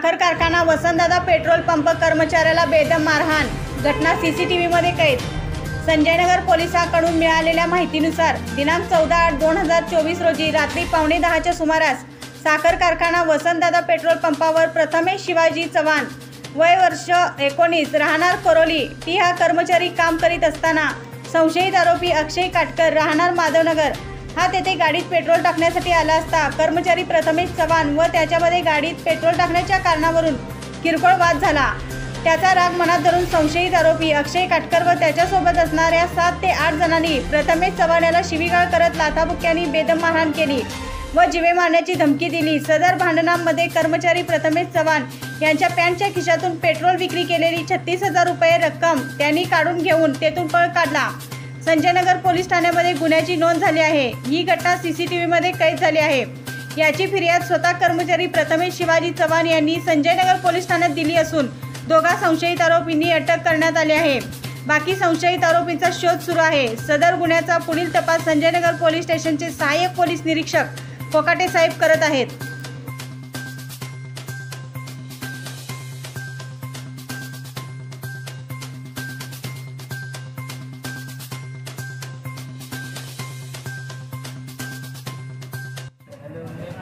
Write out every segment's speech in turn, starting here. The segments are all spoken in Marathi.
साखर कारखाना वसंतदादा पेट्रोल पंप कर्मचाऱ्याला बेदम मारहाण। घटना सीसीटीव्हीमध्ये कैद। संजयनगर पोलिसांकडून मिळालेल्या माहितीनुसार दिनांक 14/8/2024 रोजी रात्री 9:15च्या सुमारास साखर कारखाना वसंतदादा पेट्रोल पंपावर प्रथमेश शिवाजी चव्हाण वय वर्ष 19 राहणार कोरोली टी हा कर्मचारी काम करीत असताना संशयित आरोपी अक्षय काटकर राहणार माधवनगर हा तेथे गाडीत पेट्रोल टाकण्यासाठी आला असता कर्मचारी प्रथमेश चव्हाण व त्याच्यामध्ये गाडीत पेट्रोल टाकण्याच्या कारणावरून किरकोळ वाद झाला। त्याचा राग मनात धरून संशयित आरोपी अक्षय काटकर व त्याच्यासोबत असणाऱ्या 7 ते 8 जणांनी प्रथमेश चव्हाण याला शिवीगाळ करत लाथाबुक्क्यांनी बेदम मारहाण केली व जीवे मारण्याची धमकी दिली। सदर भांडणांमध्ये कर्मचारी प्रथमेश चव्हाण यांच्या पॅन्टच्या खिशातून पेट्रोल विक्री केलेली 36,000 रुपये रक्कम त्यांनी काढून घेऊन तेथून पळ काढला। संजयनगर पोलीस ठाण्यामध्ये गुन्ह्याची नोंद झाली आहे। ही घटना सीसीटीव्हीमध्ये कैद झाली आहे। याची फिर्याद स्वतः कर्मचारी प्रथमेश शिवाजी चव्हाण यांनी संजयनगर पोलीस ठाण्यात दिली असून दोघा संशयित आरोपींनी अटक करण्यात आली आहे। बाकी संशयित आरोपींचा शोध सुरू आहे। सदर गुन्ह्याचा पुढील तपास संजयनगर पोलीस स्टेशनचे सहाय्यक पोलीस निरीक्षक कोकाटे साहेब करत आहेत।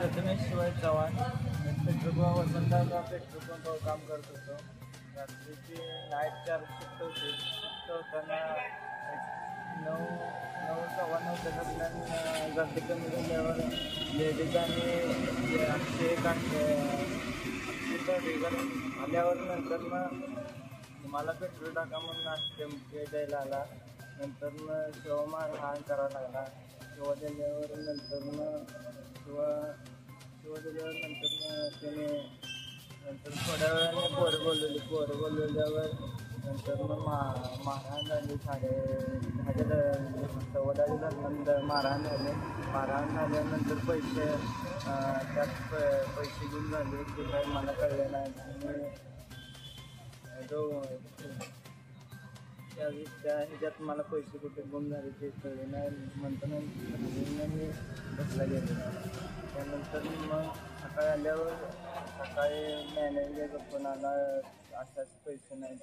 Prathamesh Shivaji Chavan petrol pump Vasantdada petrol पंपावर काम करत होतो। रात्रीची नाईट 4 शिफ्ट होती। शिफ्ट होताना 9:15 दरम्यान गर्दी कमी झाल्यावर लेडीज आणि अक्षय आल्यावर नंतर मला पेट्रोल टाका म्हणून धमकी द्यायला आला। नंतर शिवा मारहाण करायला लागला। शिवा दिल्यावर त्याने थोड्या वेळाने पोरं बोलवल्यावर नंतर मारहाण झाली। 10:30 दरम्यान मारहाण झाल्यानंतर त्यात पैसे घेऊन झाले ते काही मला कळले नाही। त्या ह्याच्यात मला पैसे कुठे गुम झाले ते कळले नाही। म्हणताना मी बसला गेलो। त्यानंतर मग सकाळी आल्यावर सकाळी मॅनेजर फोन आला, असाच पैसे नाही